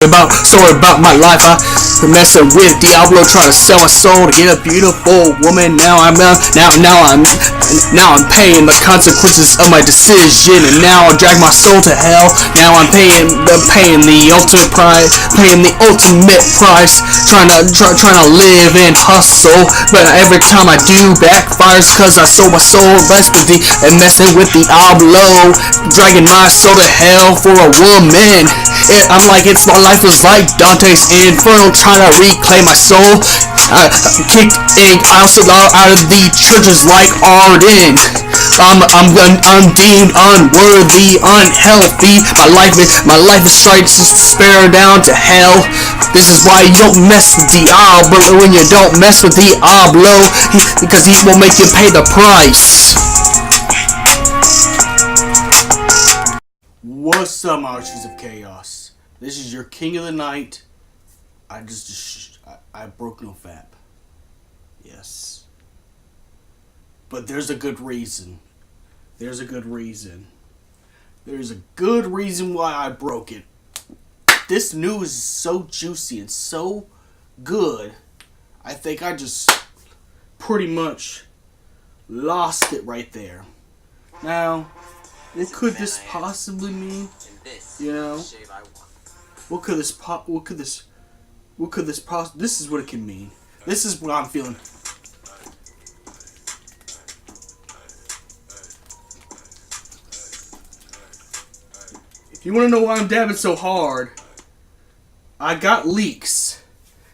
About my life. I messing with Diablo, trying to sell my soul to get a beautiful woman. Now I'm paying the consequences of my decision, and now I'll drag my soul to hell. Now I'm paying the ultimate price, trying to live and hustle. But every time I do, backfires, cause I sold my soul and messing with Diablo, dragging my soul to hell for a woman. I'm like, my life was like Dante's Inferno, trying to reclaim my soul. Kicked out of the churches like Arden. I'm undeemed, unworthy, unhealthy. My life is straight to despair down to hell. This is why you don't mess with Diablo. When you don't mess with Diablo, because he will make you pay the price. What's up, Archers of Chaos? This is your King of the Night. I broke no fap. Yes. But there's a good reason. There's a good reason why I broke it. This news is so juicy and so good. I think I just pretty much lost it right there. Now, what could this possibly mean? You know? This is what it can mean. This is what I'm feeling. If you want to know why I'm dabbing so hard, I got leaks.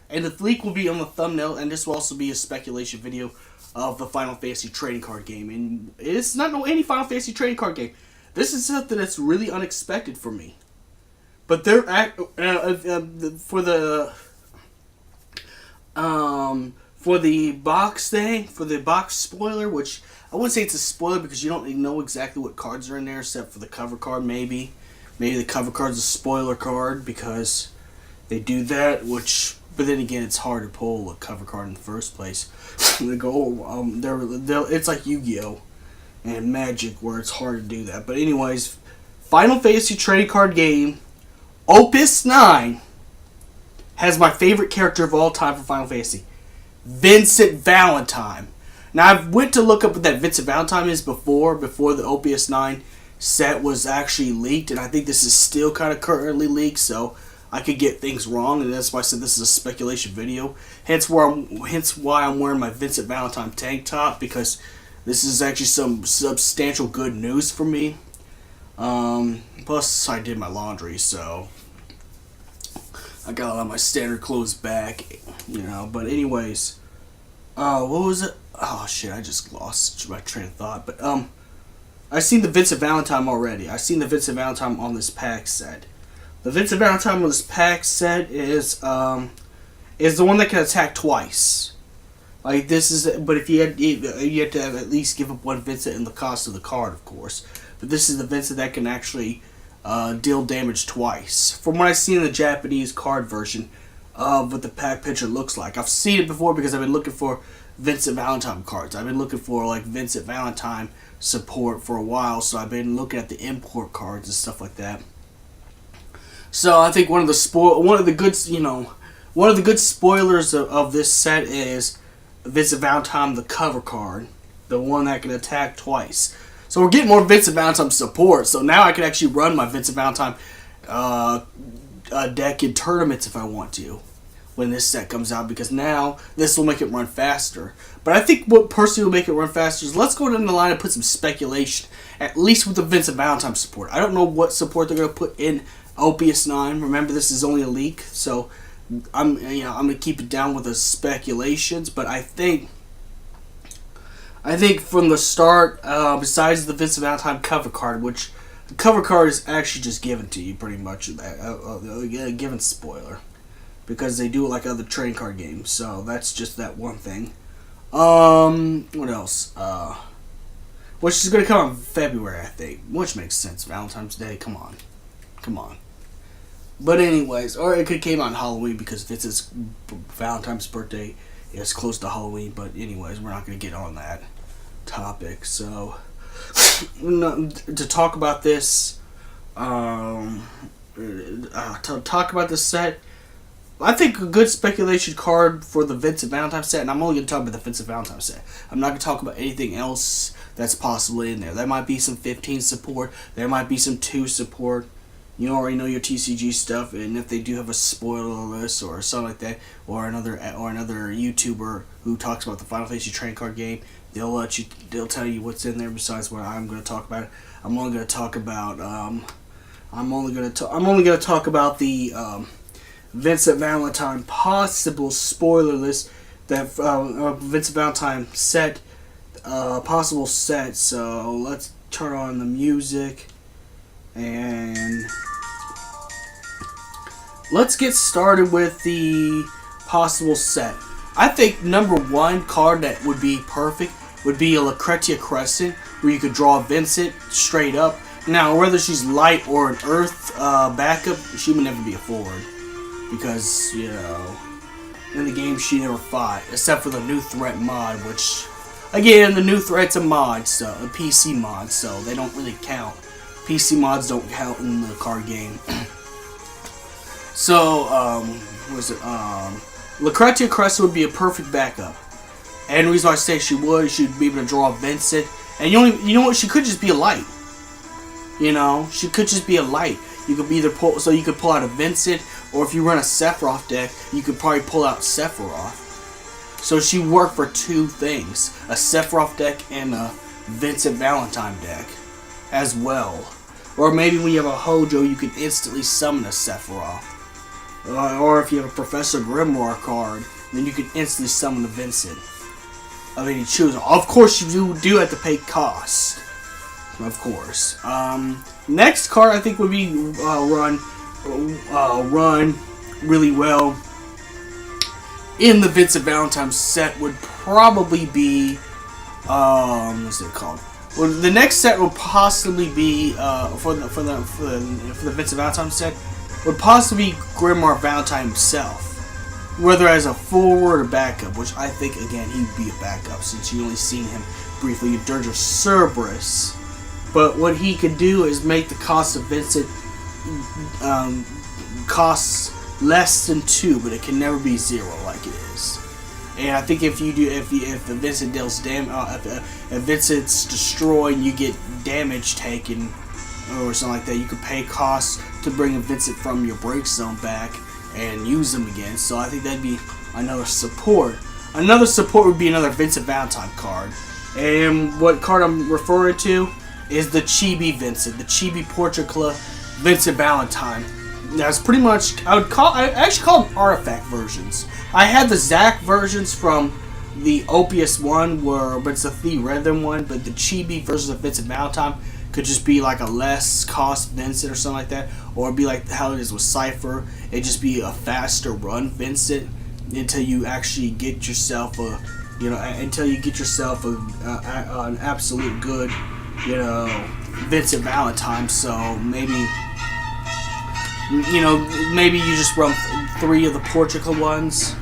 And the leak will be on the thumbnail, and this will also be a speculation video of the Final Fantasy trading card game. And it's not any Final Fantasy trading card game. This is something that's really unexpected for me. But they're for the box thing, for the box spoiler, which I wouldn't say it's a spoiler because you don't know exactly what cards are in there except for the cover card. Maybe the cover card's a spoiler card because they do that. But then again, it's hard to pull a cover card in the first place. They go, it's like Yu-Gi-Oh! And Magic, where it's hard to do that. But anyways, Final Fantasy trading card game, Opus 9, has my favorite character of all time for Final Fantasy, Vincent Valentine. Now, I went to look up what that Vincent Valentine is before the Opus 9 set was actually leaked, and I think this is still kind of currently leaked, so I could get things wrong, and that's why I said this is a speculation video. Hence why I'm wearing my Vincent Valentine tank top, because this is actually some substantial good news for me. Plus, I did my laundry, so I got a lot of my standard clothes back, you know. But anyways, what was it? Oh shit, I just lost my train of thought. But I seen the Vincent Valentine already. I seen the Vincent Valentine on this pack set. The Vincent Valentine on this pack set is the one that can attack twice. Like this is, but if you had to at least give up one Vincent in the cost of the card, of course. But this is the Vincent that can actually deal damage twice. From what I've seen in the Japanese card version of what the pack picture looks like. I've seen it before because I've been looking for Vincent Valentine cards. I've been looking for like Vincent Valentine support for a while, so I've been looking at the import cards and stuff like that. So I think one of the good spoilers of this set is Vincent Valentine, the cover card, the one that can attack twice. So we're getting more Vincent Valentine support. So now I can actually run my Vincent Valentine deck in tournaments if I want to when this set comes out, because now this will make it run faster. But I think what personally will make it run faster is let's go down the line and put some speculation, at least with the Vincent Valentine support. I don't know what support they're going to put in Opius 9. Remember, this is only a leak, so I'm going to keep it down with the speculations. But I think from the start, besides the Vincent Valentine cover card, which the cover card is actually just given to you pretty much, a given spoiler, because they do it like other trading card games. So that's just that one thing. What else? Which is going to come in February, I think, which makes sense. Valentine's Day, come on. But anyways, or it could came on Halloween because Vincent's Valentine's birthday is close to Halloween. But anyways, we're not going to get on that topic. So to talk about this, to talk about the set. I think a good speculation card for the Vincent Valentine set, and I'm only going to talk about the Vincent Valentine set. I'm not going to talk about anything else that's possibly in there. There might be some 15 support. There might be some 2 support. You already know your TCG stuff, and if they do have a spoiler list or something like that, or another YouTuber who talks about the Final Fantasy trading card game, they'll tell you what's in there besides what I'm going to talk about. I'm only going to talk about the Vincent Valentine possible spoiler list, that Vincent Valentine set, possible set. So let's turn on the music and let's get started with the possible set. I think number 1 card that would be perfect would be a Lucretia Crescent, where you could draw Vincent straight up. Now, whether she's light or an earth backup, she would never be a forward. Because, you know, in the game she never fought, except for the New Threat mod, which, again, the New Threat's a mod, so a PC mod, so they don't really count. PC mods don't count in the card game. So, Lucretia Crescent would be a perfect backup. And the reason why I say she'd be able to draw Vincent. And you know what, she could just be a light. You know, she could just be a light. You could either pull out a Vincent, or if you run a Sephiroth deck, you could probably pull out Sephiroth. So she worked for 2 things: a Sephiroth deck and a Vincent Valentine deck, as well. Or maybe when you have a Hojo, you can instantly summon a Sephiroth. Or if you have a Professor Grimoire card, then you can instantly summon a Vincent of any choose. Of course, you do have to pay cost. Of course. Next card I think would be run really well in the Vincent Valentine set would probably be what's it called? Well, the next set would possibly be for the Vincent Valentine set would possibly be Grimoire Valentine himself. Whether as a forward or backup, which I think again he'd be a backup since you only seen him briefly in Dirge of Cerberus. But what he could do is make the cost of Vincent costs less than 2, but it can never be 0 like it is. And I think if the Vincent deals if Vincent's destroyed and you get damage taken or something like that, you could pay costs to bring a Vincent from your break zone back and use them again. So I think that'd be another support. Another support would be another Vincent Valentine card. And what card I'm referring to is the Chibi Vincent, the Chibi Portrait Vincent Valentine. That's pretty much, I actually call them artifact versions. I had the Zack versions from the Opius one, but it's a The Rhythm one, but the Chibi versions of Vincent Valentine could just be like a less cost Vincent or something like that, or it'd be like how it is with Cypher. It'd just be a faster run Vincent until you actually get yourself an absolute good, Vincent Valentine. So maybe you just run 3 of the Portugal ones.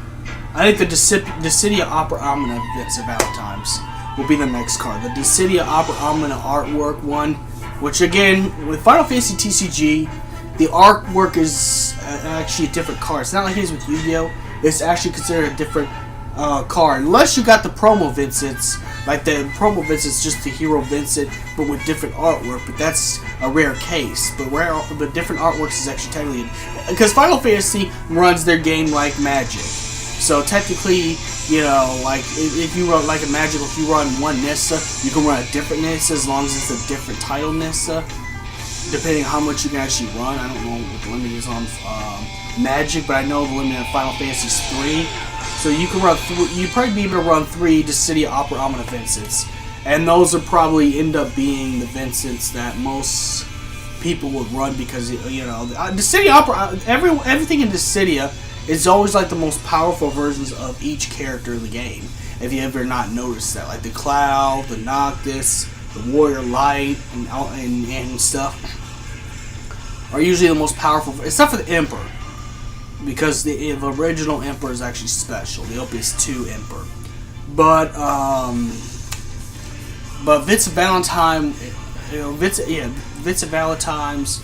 I think the Dissidia Opera Omnia Vincent Valentines will be the next card. The Dissidia Opera Omnia artwork one, which again, with Final Fantasy TCG, the artwork is actually a different card. It's not like it is with Yu-Gi-Oh! It's actually considered a different card. Unless you got the promo Vincents, like the promo Vincent's just the hero Vincent, but with different artwork. But that's a rare case. But different artworks is actually technically, because Final Fantasy runs their game like Magic. So technically, like if you run like a Magic, if you run one Nissa, you can run a different Nissa as long as it's a different title Nissa, depending on how much you can actually run. I don't know what the limit is on Magic, but I know the limit on Final Fantasy is 3. So you can run you'd probably be able to run 3 Dissidia Opera Omnia Vincents, and those would probably end up being the Vincents that most people would run because Dissidia Opera, everything in Dissidia is always like the most powerful versions of each character in the game. If you ever not noticed that, like the Cloud, the Noctis, the Warrior Light, and stuff, are usually the most powerful, except for the Emperor, because the original Emperor is actually special, the Opius 2 Emperor. But Vincent Valentine, Vincent Valentine's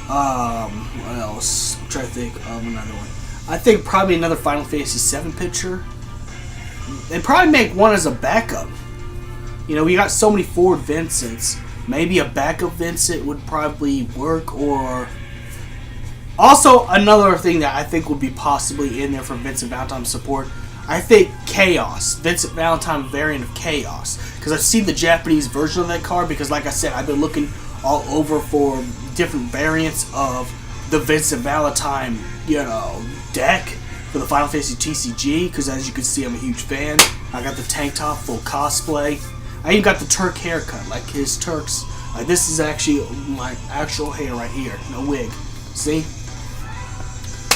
What else? I'm trying to think of another one. I think probably another Final Fantasy VII picture. And probably make one as a backup. You know, we got so many forward Vincents. Maybe a backup Vincent would probably work, or... Also, another thing that I think would be possibly in there for Vincent Valentine support, I think Chaos. Vincent Valentine variant of Chaos. Because I've seen the Japanese version of that card, because like I said, I've been looking all over for different variants of the Vincent Valentine, you know, deck for the Final Fantasy TCG, because as you can see, I'm a huge fan. I got the tank top, full cosplay. I even got the Turk haircut, like his Turks. Like, this is actually my actual hair right here, no wig. See?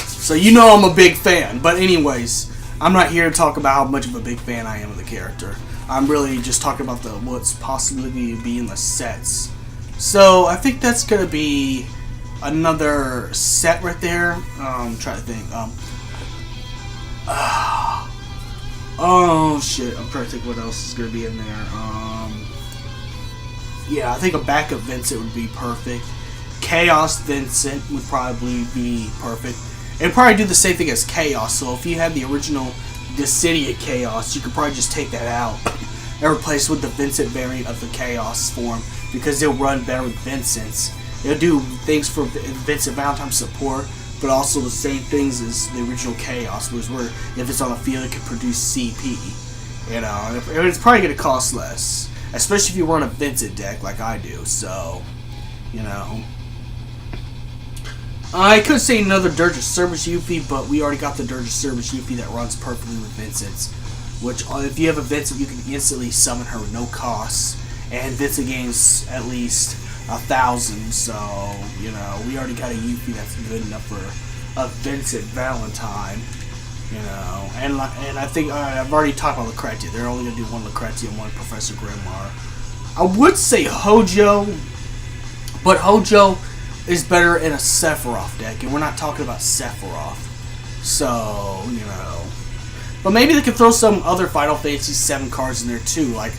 So you know I'm a big fan. But anyways, I'm not here to talk about how much of a big fan I am of the character. I'm really just talking about what's possibly be in the sets. So I think that's gonna be another set right there. I'm trying to think. Oh shit! I'm trying to think what else is gonna be in there. Yeah, I think a backup Vincent would be perfect. Chaos Vincent would probably be perfect. And probably do the same thing as Chaos. So if you had the original Dissidia Chaos, you could probably just take that out and replace it with the Vincent variant of the Chaos form, because they'll run better with Vincents. They'll do things for Vincent Valentine support, but also the same things as the original Chaos, was where if it's on the field, it can produce CP. You know, and it's probably going to cost less, especially if you run a Vincent deck like I do. So, you know, I could say another Dirge of Service Yuffie, but we already got the Dirge of Service Yuffie that runs perfectly with Vincents. Which, if you have a Vincent, you can instantly summon her with no cost, and Vincent gains at least 1,000. So, you know, we already got a Yuffie that's good enough for a Vincent Valentine. You know, and I think I've already talked about Lucretia. They're only gonna do one Lucretia and one Professor Grimoire. I would say Hojo, but Hojo is better in a Sephiroth deck, and we're not talking about Sephiroth. So, you know. But maybe they could throw some other Final Fantasy VII cards in there too, like,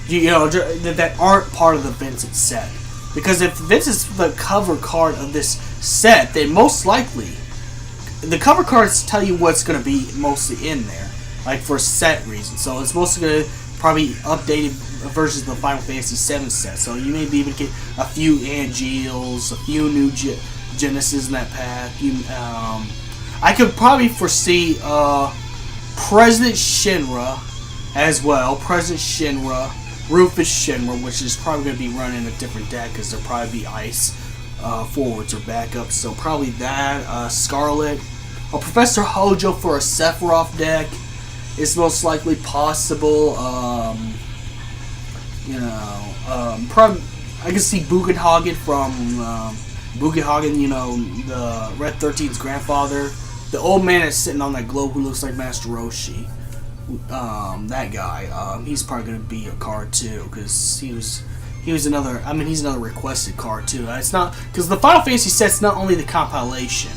you know, that aren't part of the Vincent set. Because if Vincent's the cover card of this set, then most likely the cover cards tell you what's going to be mostly in there, like for set reasons. So it's mostly going to probably updated versions of the Final Fantasy VII set. So you may be able to get a few Angeals, a few new Genesis in that pack. I could probably foresee President Shinra as well. President Shinra, Rufus Shinra, which is probably going to be running a different deck because there'll probably be ice forwards or backups. So probably that. Scarlet. A Professor Hojo for a Sephiroth deck is most likely possible. You know, probably I can see Bugenhagen from Bugenhagen, you know, the Red 13's grandfather. The old man that's sitting on that globe who looks like Master Roshi. That guy, he's probably going to be a card too, because he was another, I mean, he's another requested card too. It's not, because the Final Fantasy set's not only the compilation.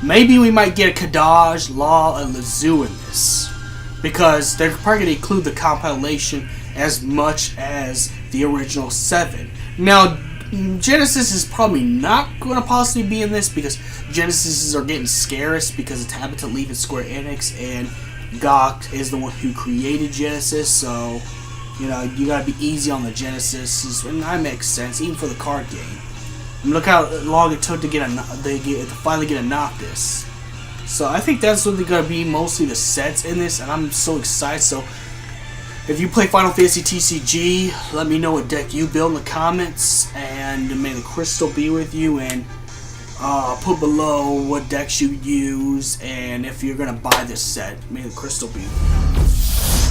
Maybe we might get a Kadaj, Law, and Lazu in this, because they're probably going to include the compilation as much as the original 7. Now, Genesis is probably not going to possibly be in this, because Genesises are getting scarce because it's happened to leave at Square Enix, and Gok is the one who created Genesis, so, you know, you gotta be easy on the Genesis, and that makes sense, even for the card game. I mean, look how long it took to finally get a Noctis. So I think that's what they're gonna be, mostly the sets in this, and I'm so excited. So if you play Final Fantasy TCG, let me know what deck you build in the comments, and may the crystal be with you, and put below what decks you use, and if you're gonna buy this set, may the crystal be with you.